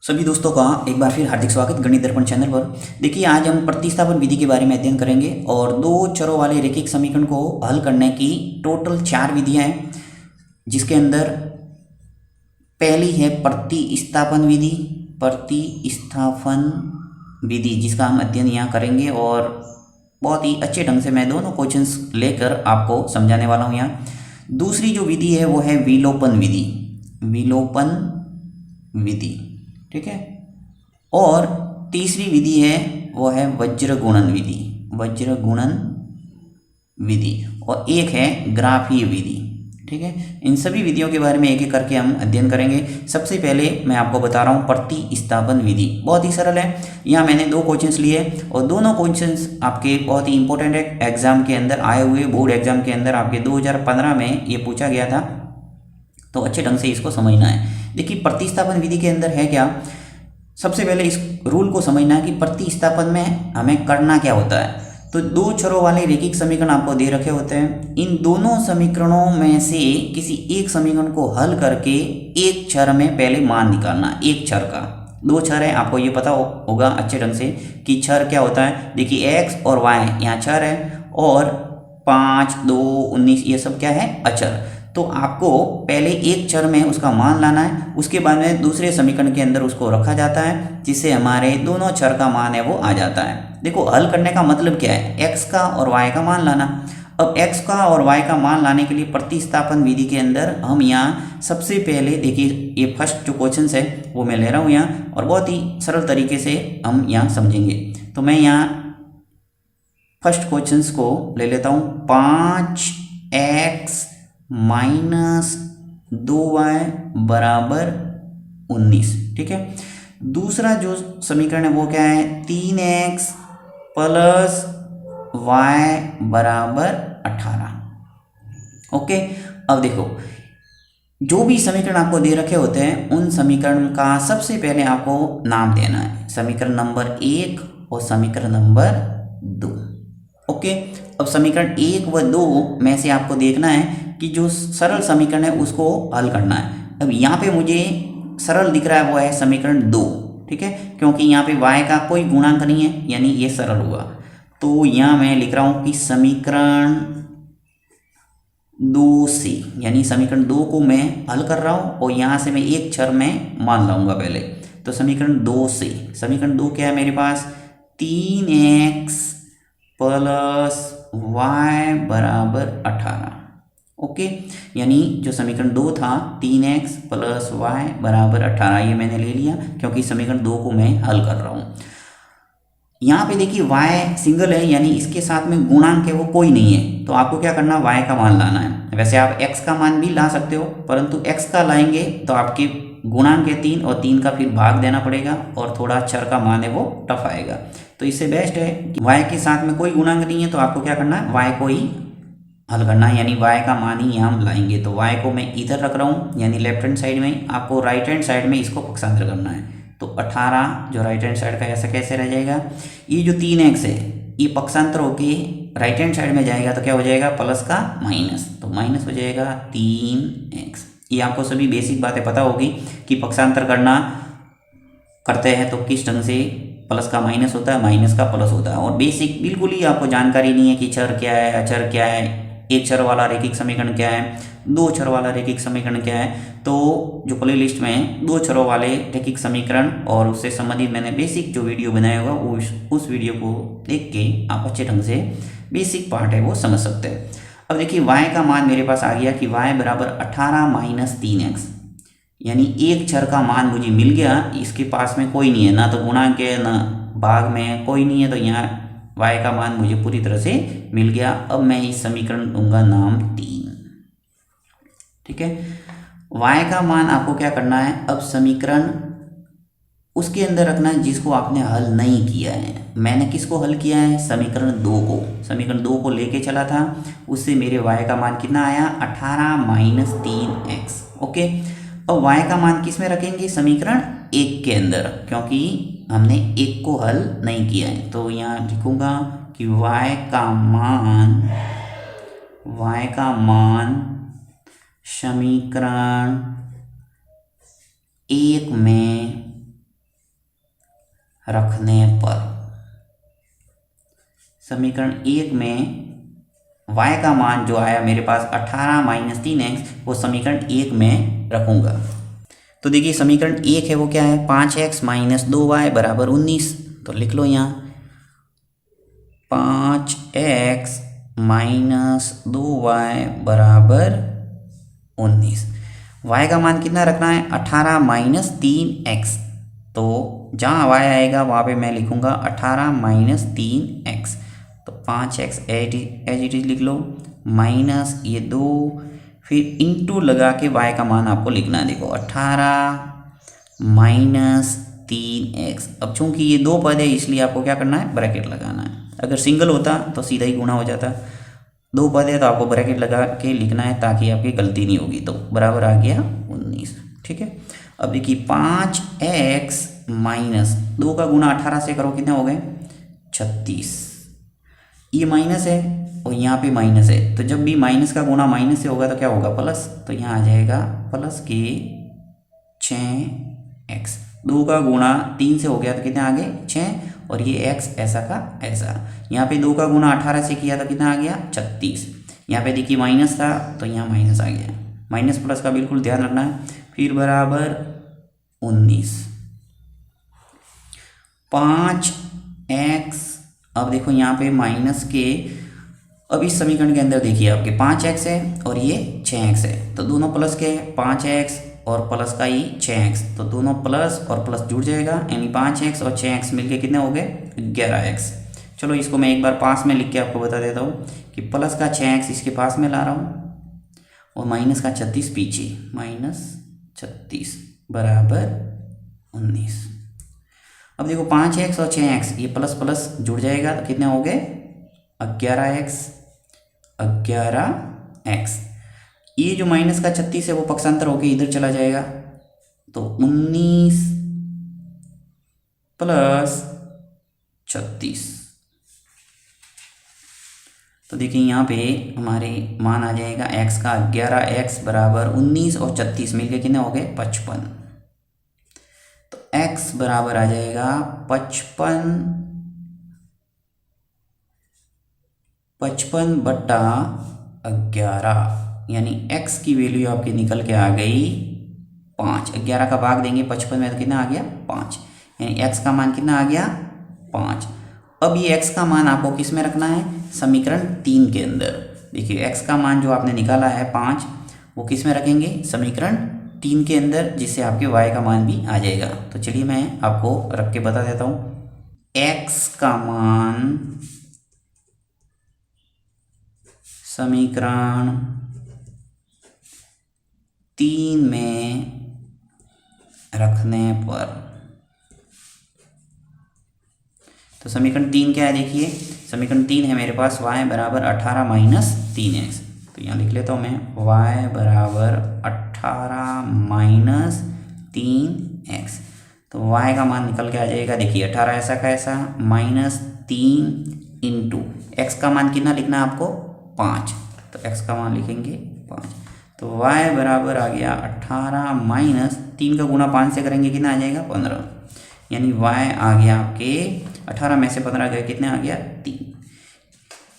सभी दोस्तों का एक बार फिर हार्दिक स्वागत गणित दर्पण चैनल पर। देखिए, आज हम प्रतिस्थापन विधि के बारे में अध्ययन करेंगे और दो चरों वाले रैखिक समीकरण को हल करने की टोटल 4 विधियां हैं, जिसके अंदर पहली है प्रतिस्थापन विधि। प्रतिस्थापन विधि जिसका हम अध्ययन यहाँ करेंगे और बहुत ही अच्छे ढंग से मैं दोनों क्वेश्चंस लेकर आपको समझाने वाला हूँ यहाँ। दूसरी जो विधि है वो है विलोपन विधि। विलोपन विधि, ठीक है। और तीसरी विधि है वो है वज्र गुणन विधि। वज्र गुणन विधि और एक है ग्राफीय विधि, ठीक है। इन सभी विधियों के बारे में एक एक करके हम अध्ययन करेंगे। सबसे पहले मैं आपको बता रहा हूँ प्रतिस्थापन विधि। बहुत ही सरल है। यहाँ मैंने दो क्वेश्चंस लिए और दोनों क्वेश्चंस आपके बहुत ही इंपॉर्टेंट है, एग्जाम के अंदर आए हुए, बोर्ड एग्जाम के अंदर आपके 2015 में ये पूछा गया था, तो अच्छे ढंग से इसको समझना है। देखिए, प्रतिस्थापन विधि के अंदर है क्या, सबसे पहले इस रूल को समझना है कि प्रतिस्थापन में हमें करना क्या होता है। तो दो चरों वाले रैखिक समीकरण आपको दे रखे होते हैं। इन दोनों समीकरणों में से किसी एक समीकरण को हल करके एक चर में पहले मान निकालना। एक चर का, दो चर है, आपको ये पता होगा अच्छे ढंग से कि चर क्या होता है। देखिए, x और y यहाँ चर है और 5, 2, 19 ये सब क्या है, अचर। तो आपको पहले एक चर में उसका मान लाना है, उसके बाद में दूसरे समीकरण के अंदर उसको रखा जाता है, जिससे हमारे दोनों चर का मान है वो आ जाता है। देखो, हल करने का मतलब क्या है, x का और y का मान लाना। अब x का और y का मान लाने के लिए प्रतिस्थापन विधि के अंदर हम यहाँ सबसे पहले देखिए, ये फर्स्ट जो क्वेश्चन है वो मैं ले रहा हूँ यहाँ और बहुत ही सरल तरीके से हम यहाँ समझेंगे। तो मैं यहाँ फर्स्ट क्वेश्चन को ले लेता हूँ, 5x माइनस 2y बराबर 19, ठीक है। दूसरा जो समीकरण है वो क्या है, 3x प्लस y बराबर 18। ओके, अब देखो, जो भी समीकरण आपको दे रखे होते हैं उन समीकरण का सबसे पहले आपको नाम देना है, समीकरण नंबर 1 और समीकरण नंबर 2। ओके, अब समीकरण 1 व 2 में से आपको देखना है कि जो सरल समीकरण है उसको हल करना है। अब यहाँ पे मुझे सरल दिख रहा है वो है समीकरण 2, ठीक है, क्योंकि यहाँ पे y का कोई गुणांक नहीं है, यानी ये सरल हुआ। तो यहाँ मैं लिख रहा हूँ कि समीकरण 2 से, यानी समीकरण 2 को मैं हल कर रहा हूँ और यहाँ से मैं एक चर में मान लाऊंगा पहले। तो समीकरण 2 से, समीकरण 2 क्या है मेरे पास, 3x प्लस y बराबर 18। ओके, यानी जो समीकरण 2 था 3x प्लस y बराबर 18, ये मैंने ले लिया क्योंकि समीकरण 2 को मैं हल कर रहा हूँ। यहाँ पे देखिए y सिंगल है, यानी इसके साथ में गुणांक है वो कोई नहीं है, तो आपको क्या करना है, y का मान लाना है। वैसे आप x का मान भी ला सकते हो, परंतु x का लाएंगे तो आपके गुणांक है 3 और 3 का फिर भाग देना पड़ेगा और थोड़ा चर का मान है वो टफ आएगा। तो इससे बेस्ट है कि y के साथ में कोई गुणांक नहीं है, तो आपको क्या करना है, y को ही हल करना है, यानी y का मान ही यहाँ हम लाएंगे। तो y को मैं इधर रख रहा हूँ, यानी लेफ्ट हैंड साइड में, आपको राइट हैंड साइड में इसको पक्षांतर करना है। तो 18 जो राइट हैंड साइड का ऐसा कैसे रह जाएगा, ये जो 3x है ये पक्षांतर होके राइट हैंड साइड में जाएगा तो क्या हो जाएगा, प्लस का माइनस, तो माइनस हो जाएगा 3x। ये आपको सभी बेसिक बातें पता होगी कि पक्षांतर करते हैं तो किस ढंग से प्लस का माइनस होता है, माइनस का प्लस होता है। और बेसिक बिल्कुल ही आपको जानकारी नहीं है कि चर क्या है, अचर क्या है, एक चर वाला रैखिक समीकरण क्या है, दो चर वाला रैखिक समीकरण क्या है। तो जो प्ले लिस्ट में दो चरों वाले रैखिक समीकरण और उससे संबंधित मैंने बेसिक जो वीडियो बनाया होगा उस वीडियो को देख के आप अच्छे ढंग से बेसिक पार्ट है वो समझ सकते हैं। अब देखिए, y का मान मेरे पास आ गया कि y बराबर 18 माइनस 3x, यानी एक चर का मान मुझे मिल गया। इसके पास में कोई नहीं है, ना तो गुणांक है ना भाग में कोई नहीं है, तो यहाँ y का मान मुझे पूरी तरह से मिल गया। अब मैं इस समीकरण दूंगा नाम 3, ठीक है। y का मान आपको क्या करना है, अब समीकरण उसके अंदर रखना है जिसको आपने हल नहीं किया है। मैंने किसको हल किया है, समीकरण 2 को, समीकरण 2 को लेके चला था, उससे मेरे y का मान कितना आया, 18 माइनस 3x। ओके, अब y का मान किस में रखेंगे, समीकरण 1 के अंदर, क्योंकि हमने 1 को हल नहीं किया है। तो यहाँ लिखूंगा कि y का मान समीकरण 1 में रखने पर समीकरण 1 में y का मान जो आया मेरे पास 18 माइनस 3x वो समीकरण 1 में रखूँगा। तो देखिए समीकरण 1 है वो क्या है, 5x माइनस 2y बराबर 19। तो लिख लो यहाँ 5x माइनस 2y बराबर 19। y का मान कितना रखना है, 18 माइनस 3x। तो जहाँ y आएगा वहाँ पे मैं लिखूँगा 18 माइनस 3x। तो 5x एज इट इज लिख लो, माइनस ये 2, फिर इंटू लगा के y का मान आपको लिखना है। देखो 18 माइनस 3x। अब चूंकि ये दो पद है इसलिए आपको क्या करना है, ब्रैकेट लगाना है। अगर सिंगल होता तो सीधा ही गुणा हो जाता, दो पद है तो आपको ब्रैकेट लगा के लिखना है ताकि आपकी गलती नहीं होगी। तो बराबर आ गया 19। ठीक है, अब देखिए 5x माइनस 2 का गुणा 18 से करो, कितने हो गए 36। ये माइनस है और यहाँ पे माइनस है, तो जब भी माइनस का गुणा माइनस से होगा तो क्या होगा, प्लस। तो यहाँ आ जाएगा प्लस के 6x। 2 का गुणा 3 से हो गया तो कितने आ गए 6, और ये x ऐसा का ऐसा। यहाँ पे 2 का गुणा 18 से किया तो कितना आ गया 36। यहाँ पे देखिए माइनस था तो यहाँ माइनस आ गया, माइनस प्लस का बिल्कुल ध्यान रखना है। फिर बराबर 19, 5x। अब देखो यहाँ पे माइनस के, अब इस समीकरण के अंदर देखिए आपके 5x है और ये 6x है, तो दोनों प्लस के 5x और प्लस का ही 6x, तो दोनों प्लस और प्लस जुड़ जाएगा, यानी 5x और 6x मिलके कितने हो गए 11x। चलो इसको मैं एक बार पास में लिख के आपको बता देता हूँ कि प्लस का 6x इसके पास में ला रहा हूँ और माइनस का 36 पीछे, माइनस 36 बराबर 19। अब देखो 5x और 6x ये प्लस प्लस जुड़ जाएगा तो कितने हो गए 11x। ये जो माइनस का 36 है वो पक्षांतर होके इधर चला जाएगा, तो 19 प्लस 36। तो देखिए यहाँ पे हमारे मान आ जाएगा x का 11x बराबर 19 और 36 मिलके कितने हो गए 55। तो x बराबर आ जाएगा 55 बटा 11, यानी x की वैल्यू आपकी निकल के आ गई 5। 11 का भाग देंगे 55 में तो कितना आ गया 5, यानी x का मान कितना आ गया 5। अब ये x का मान आपको किस में रखना है, समीकरण 3 के अंदर। देखिए x का मान जो आपने निकाला है 5 वो किस में रखेंगे, समीकरण 3 के अंदर, जिससे आपके y का मान भी आ जाएगा। तो चलिए मैं आपको रख के बता देता हूँ। x का मान समीकरण 3 में रखने पर, तो समीकरण 3 क्या है, देखिए समीकरण 3 है मेरे पास y बराबर 18 माइनस 3x। तो यहाँ लिख लेता हूँ मैं y बराबर 18 माइनस 3x। तो y का मान निकल के आ जाएगा, देखिए 18 ऐसा का ऐसा माइनस 3 इंटू x का मान कितना लिखना है आपको 5, तो x का मान लिखेंगे 5। तो y बराबर आ गया 18 माइनस 3 का गुणा 5 से करेंगे कितना आ जाएगा 15, यानी y आ गया आपके 18 में से 15 गए कितने आ गया 3।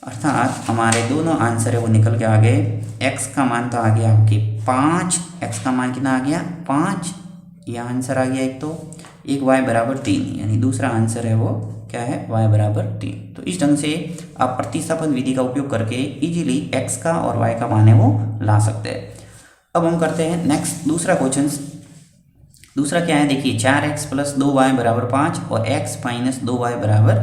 अर्थात हमारे दोनों आंसर है वो निकल के आ गए। x का मान तो आ गया आपके 5, x का मान कितना आ गया 5, यह आंसर आ गया एक। तो एक y बराबर 3, यानी दूसरा आंसर है वो क्या है y बराबर 3। तो इस ढंग से आप प्रतिस्थापन विधि का उपयोग करके इजीली x का और y का मान है वो ला सकते हैं। अब हम करते हैं नेक्स्ट दूसरा क्वेश्चन। दूसरा क्या है, देखिए 4x प्लस 2y बराबर 5 और x माइनस 2y बराबर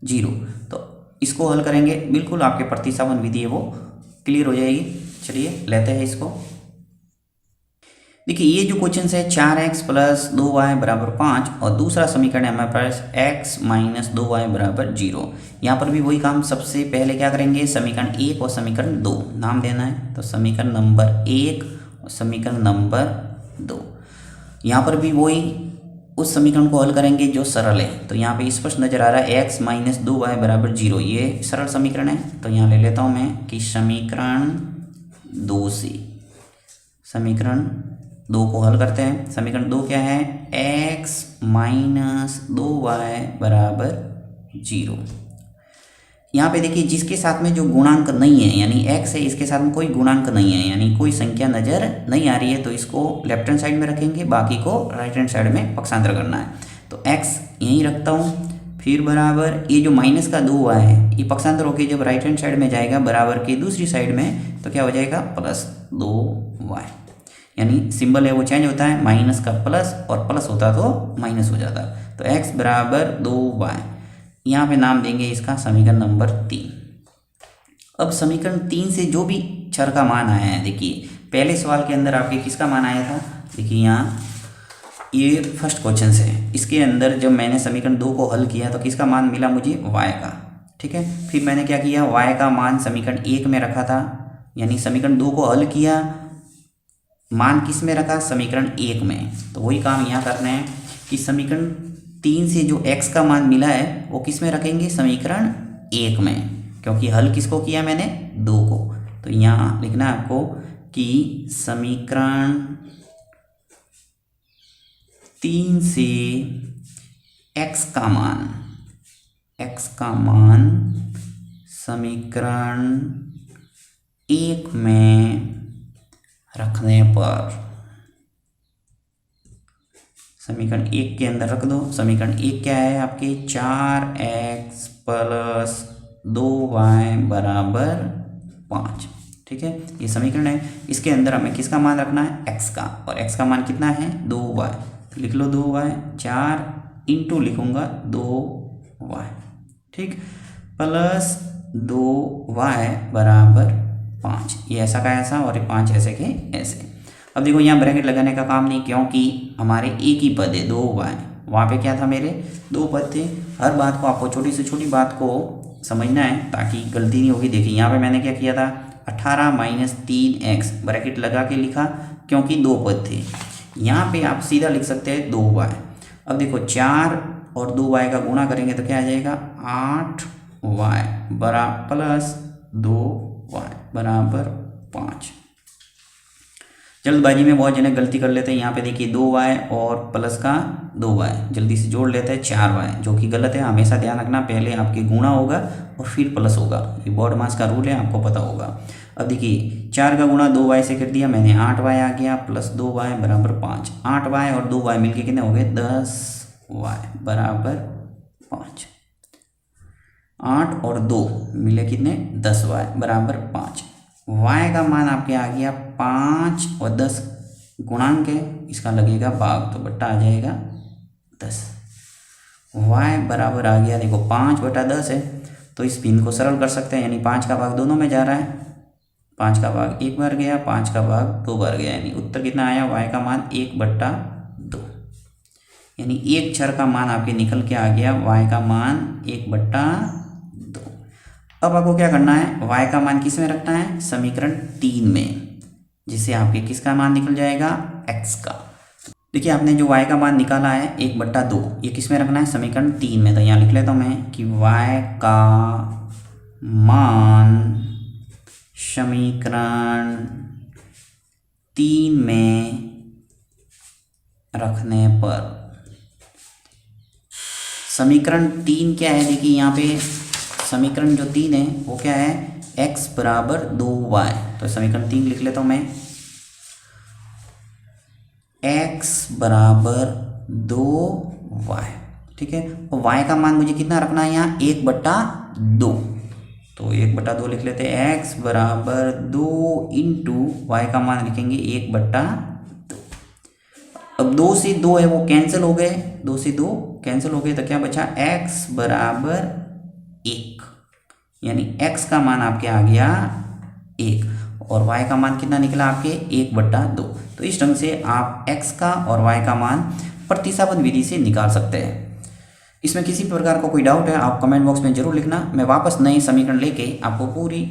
0। तो इसको हल करेंगे, बिल्कुल आपके प्रतिस्थापन विधि है वो क्लियर हो जाएगी। चलिए लेते हैं इसको। देखिए ये जो क्वेश्चन है 4x प्लस 2y बराबर 5 और दूसरा समीकरण है हमारे पास x माइनस 2y बराबर 0। यहाँ पर भी वही काम, सबसे पहले क्या करेंगे, समीकरण 1 और समीकरण 2 नाम देना है। तो समीकरण नंबर 1 और समीकरण नंबर 2, यहाँ पर भी वही उस समीकरण को हल करेंगे जो सरल है। तो यहाँ पे स्पष्ट नजर आ रहा है x माइनस 2y बराबर 0, ये सरल समीकरण है। तो यहाँ ले लेता हूँ मैं कि समीकरण 2 से, समीकरण 2 को हल करते हैं। समीकरण 2 क्या है, x माइनस 2y बराबर 0। यहाँ पे देखिए जिसके साथ में जो गुणांक नहीं है यानी x है, इसके साथ में कोई गुणांक नहीं है यानी कोई संख्या नज़र नहीं आ रही है, तो इसको लेफ्ट हैंड साइड में रखेंगे, बाकी को राइट हैंड साइड में पक्षांतर करना है। तो x यहीं रखता हूँ, फिर बराबर ये जो माइनस का 2y है ये पक्षांतर होकर जब राइट हैंड साइड में जाएगा बराबर की दूसरी साइड में, तो क्या हो जाएगा प्लस 2y, यानी सिंबल है वो चेंज होता है, माइनस का प्लस और प्लस होता तो माइनस हो जाता। तो x बराबर 2y, यहाँ पे नाम देंगे इसका समीकरण नंबर 3। अब समीकरण 3 से जो भी चर का मान आया है, देखिए पहले सवाल के अंदर आपके किसका मान आया था, देखिए यहाँ ये फर्स्ट क्वेश्चन से, इसके अंदर जब मैंने समीकरण 2 को हल किया तो किसका मान मिला मुझे, y का। ठीक है, फिर मैंने क्या किया, y का मान समीकरण 1 में रखा था, यानी समीकरण 2 को हल किया, मान किस में रखा, समीकरण 1 में। तो वही काम यहाँ करना है कि समीकरण 3 से जो x का मान मिला है वो किस में रखेंगे, समीकरण 1 में, क्योंकि हल किसको किया मैंने, 2 को। तो यहाँ लिखना है आपको कि समीकरण 3 से x का मान समीकरण 1 में रखने पर, समीकरण 1 के अंदर रख दो। समीकरण 1 क्या है आपके, 4x प्लस 2y बराबर 5। ठीक है, ये समीकरण है, इसके अंदर हमें किसका मान रखना है, x का, और x का मान कितना है, 2y। लिख लो 2y, 4 इंटू लिखूंगा 2y, ठीक, प्लस 2y बराबर 5। ये ऐसा का ऐसा और ये 5 ऐसे के ऐसे। अब देखो यहाँ ब्रैकेट लगाने का काम नहीं, क्योंकि हमारे एक ही पद है 2y, वहाँ पे क्या था मेरे 2 पद थे। हर बात को आपको छोटी से छोटी बात को समझना है ताकि गलती नहीं होगी। देखिए यहाँ पे मैंने क्या किया था, 18 माइनस 3x ब्रैकेट लगा के लिखा, क्योंकि 2 पद थे। यहाँ पे आप सीधा लिख सकते हैं 2y। अब देखो 4 और 2y का गुणा करेंगे तो क्या आ जाएगा, 8y बराबर प्लस 2y बराबर 5। जल्दबाजी में बहुत जने गलती कर लेते हैं। यहाँ पे देखिए 2y और प्लस का 2y जल्दी से जोड़ लेते हैं 4y, जो कि गलत है। हमेशा ध्यान रखना, पहले आपके गुणा होगा और फिर प्लस होगा, ये बोर्ड मास का रूल है, आपको पता होगा। अब देखिए 4 का गुणा 2y से कर दिया मैंने, 8y आ गया प्लस 2y बराबर 5। 8y और 2y मिलके कितने हो गए, 10y बराबर 5। 8 और 2 मिले कितने, 10y बराबर 5। y का मान आपके आ गया 5 और 10 गुणांक है, इसका लगेगा भाग, तो बट्टा आ जाएगा 10। y बराबर आ गया, देखो 5/10 है, तो इस भिन्न को सरल कर सकते हैं, यानी 5 का भाग दोनों में जा रहा है, 5 का भाग 1 बार गया, 5 का भाग 2 बार गया, यानी उत्तर कितना आया, y का मान 1/2, यानी एक चर का मान आपके निकल के आ गया, y का मान 1/2। अब आपको क्या करना है, y का मान किस में रखना है, समीकरण 3 में, जिससे आपके किसका मान निकल जाएगा, x का। देखिए आपने जो y का मान निकाला है 1/2, ये किस में रखना है, समीकरण 3 में। तो यहाँ लिख लेता हूँ मैं कि y का मान समीकरण 3 में रखने पर, समीकरण 3 क्या है, देखिए यहाँ पे समीकरण जो 3 है वो क्या है, x बराबर 2y। तो समीकरण 3 लिख लेता हूँ मैं, x बराबर 2y, ठीक है। और y का मान मुझे कितना रखना है यहाँ, 1/2, तो 1/2 लिख लेते हैं, x बराबर 2 इंटू y का मान लिखेंगे 1/2। अब 2 से 2 है वो कैंसिल हो गए, 2 से 2 कैंसिल हो गए, तो क्या बचा, x बराबर 1, यानी x का मान आपके आ गया 1 और y का मान कितना निकला आपके 1/2। तो इस ढंग से आप x का और y का मान प्रतिस्थापन विधि से निकाल सकते हैं। इसमें किसी प्रकार का कोई डाउट है आप कमेंट बॉक्स में जरूर लिखना, मैं वापस नए समीकरण लेके आपको पूरी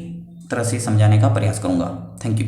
तरह से समझाने का प्रयास करूंगा। Thank you.